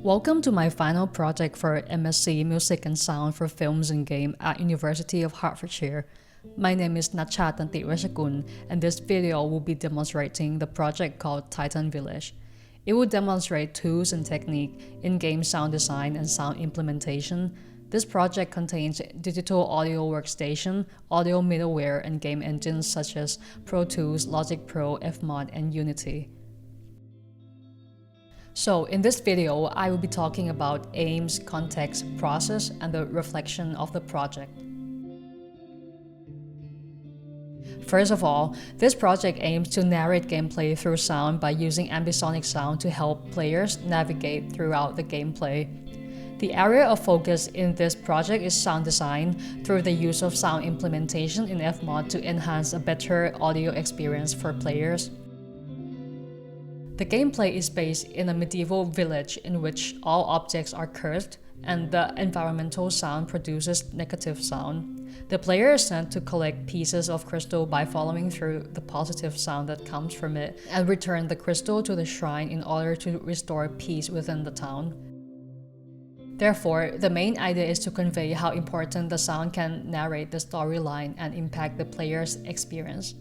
Welcome to my final project for MSc Music and Sound for Films and Game at University of Hertfordshire. My name is Natcha Tantiweshakun, and this video will be demonstrating the project called Titan Village. It will demonstrate tools and technique in game sound design and sound implementation. This project contains digital audio workstation, audio middleware, and game engines such as Pro Tools, Logic Pro, Fmod, and Unity. So in this video, I will be talking about aims, context, process, and the reflection of the project. First of all, this project aims to narrate gameplay through sound by using ambisonic sound to help players navigate throughout the gameplay. The area of focus in this project is sound design through the use of sound implementation in Fmod to enhance a better audio experience for players. The gameplay is based in a medieval village in which all objects are cursed and the environmental sound produces negative sound. The player is sent to collect pieces of crystal by following through the positive sound that comes from it and return the crystal to the shrine in order to restore peace within the town. Therefore, the main idea is to convey how important the sound can narrate the storyline and impact the player's experience.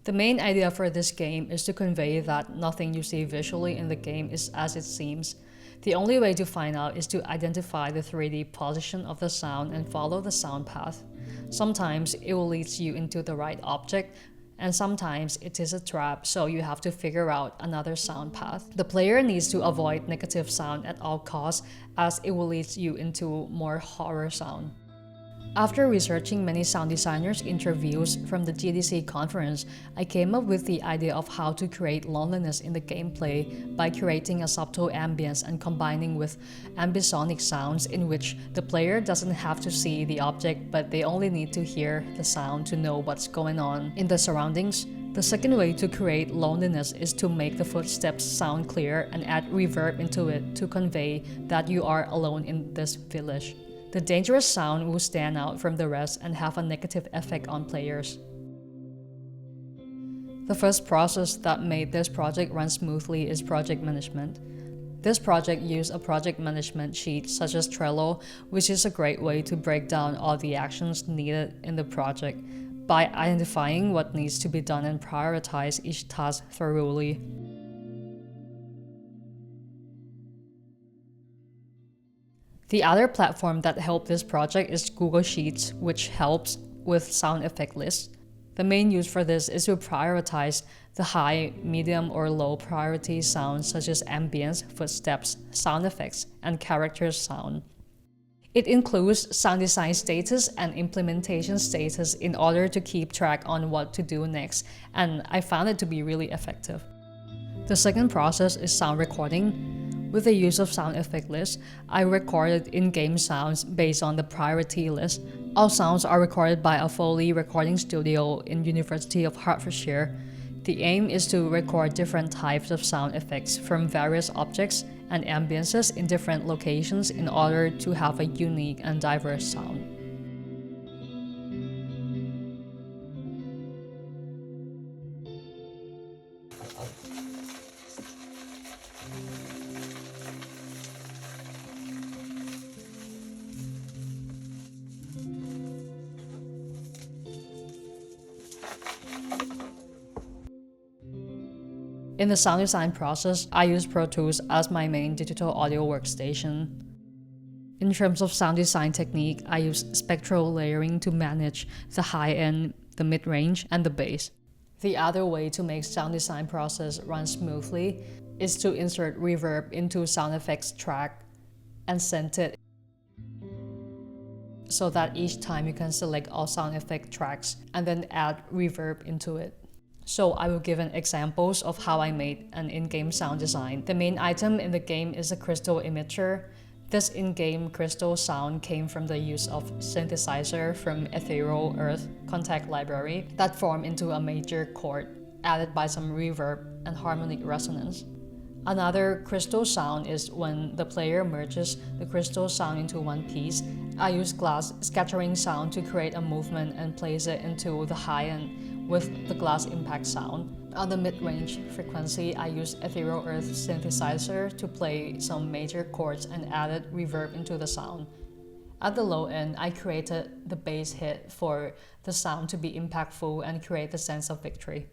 The main idea for this game is to convey that nothing you see visually in the game is as it seems. The only way to find out is to identify the 3D position of the sound and follow the sound path. Sometimes it will lead you into the right object, and sometimes it is a trap, so you have to figure out another sound path. The player needs to avoid negative sound at all costs, as it will lead you into more horror sound. After researching many sound designers' interviews from the GDC conference, I came up with the idea of how to create loneliness in the gameplay by creating a subtle ambience and combining with ambisonic sounds in which the player doesn't have to see the object, but they only need to hear the sound to know what's going on in the surroundings. The second way to create loneliness is to make the footsteps sound clear and add reverb into it to convey that you are alone in this village. The dangerous sound will stand out from the rest and have a negative effect on players. The first process that made this project run smoothly is project management. This project used a project management sheet such as Trello, which is a great way to break down all the actions needed in the project by identifying what needs to be done and prioritize each task thoroughly. The other platform that helped this project is Google Sheets, which helps with sound effect lists. The main use for this is to prioritize the high, medium, or low priority sounds such as ambience, footsteps, sound effects, and characters sound. It includes sound design status and implementation status in order to keep track on what to do next, and I found it to be really effective. The second process is sound recording. With the use of sound effect lists, I recorded in-game sounds based on the priority list. All sounds are recorded by a Foley recording studio in University of Hertfordshire. The aim is to record different types of sound effects from various objects and ambiances in different locations in order to have a unique and diverse sound. In the sound design process, I use Pro Tools as my main digital audio workstation. In terms of sound design technique, I use spectral layering to manage the high end, the mid-range, and the bass. The other way to make sound design process run smoothly is to insert reverb into sound effects track and send it so that each time you can select all sound effect tracks and then add reverb into it. So I will give an examples of how I made an in-game sound design. The main item in the game is a crystal emitter. This in-game crystal sound came from the use of synthesizer from Ethereal Earth Contact Library that formed into a major chord, added by some reverb and harmonic resonance. Another crystal sound is when the player merges the crystal sound into one piece. I use glass scattering sound to create a movement and place it into the high end, with the glass impact sound. On the mid-range frequency, I used Ethereal Earth synthesizer to play some major chords and added reverb into the sound. At the low end, I created the bass hit for the sound to be impactful and create a sense of victory.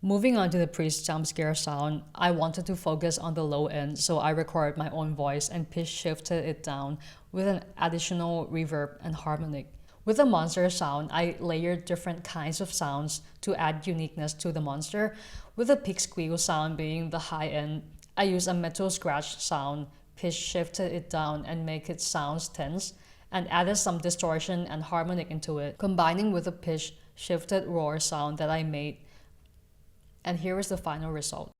Moving on to the priest jump scare sound, I wanted to focus on the low end, so I recorded my own voice and pitch shifted it down with an additional reverb and harmonic. With the monster sound, I layered different kinds of sounds to add uniqueness to the monster. With the pig squeal sound being the high end, I used a metal scratch sound, pitch shifted it down and make it sound tense, and added some distortion and harmonic into it, combining with the pitch shifted roar sound that I made. And here is the final result.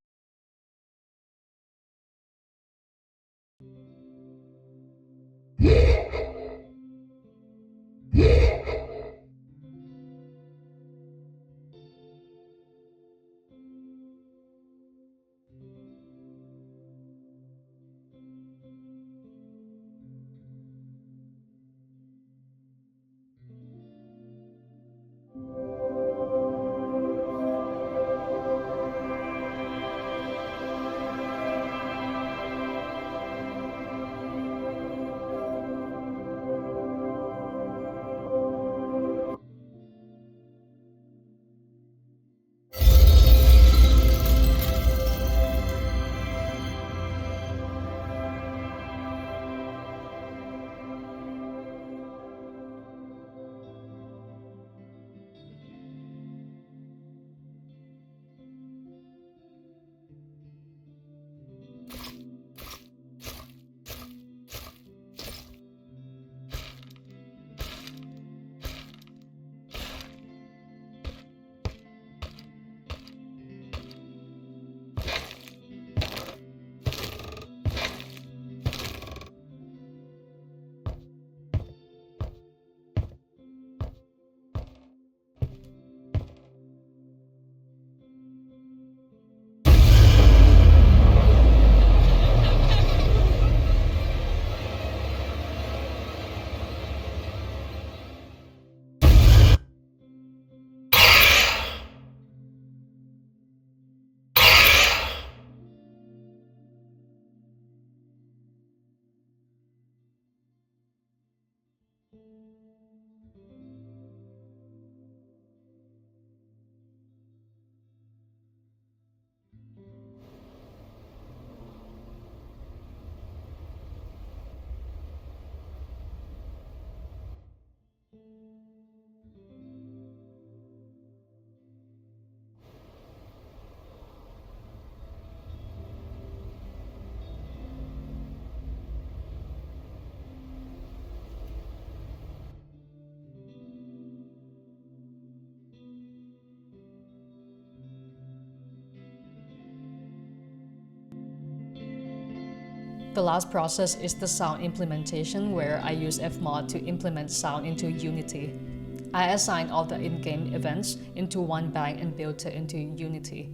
The last process is the sound implementation, where I use Fmod to implement sound into Unity. I assign all the in-game events into one bag and built it into Unity.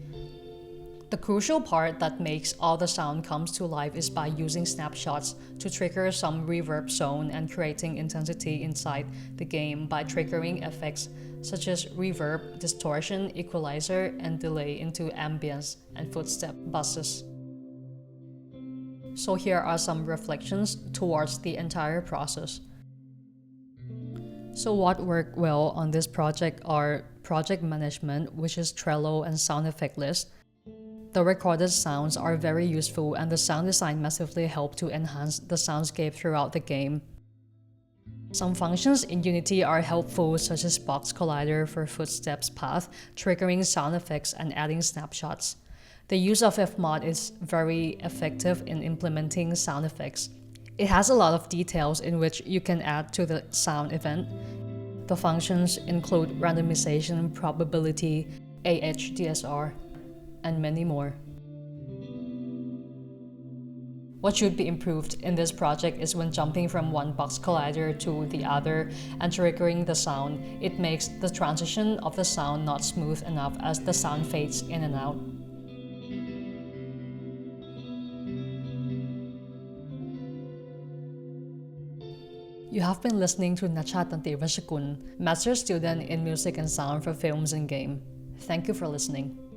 The crucial part that makes all the sound comes to life is by using snapshots to trigger some reverb zone and creating intensity inside the game by triggering effects such as reverb, distortion, equalizer, and delay into ambience and footstep buzzes. So here are some reflections towards the entire process. So what worked well on this project are project management, which is Trello and sound effect list. The recorded sounds are very useful, and the sound design massively helped to enhance the soundscape throughout the game. Some functions in Unity are helpful, such as box collider for footsteps path, triggering sound effects and adding snapshots. The use of Fmod is very effective in implementing sound effects. It has a lot of details in which you can add to the sound event. The functions include randomization, probability, AHDSR, and many more. What should be improved in this project is when jumping from one box collider to the other and triggering the sound, it makes the transition of the sound not smooth enough as the sound fades in and out. You have been listening to Nachatanti Rashikun, Master Student in Music and Sound for Films and Game. Thank you for listening.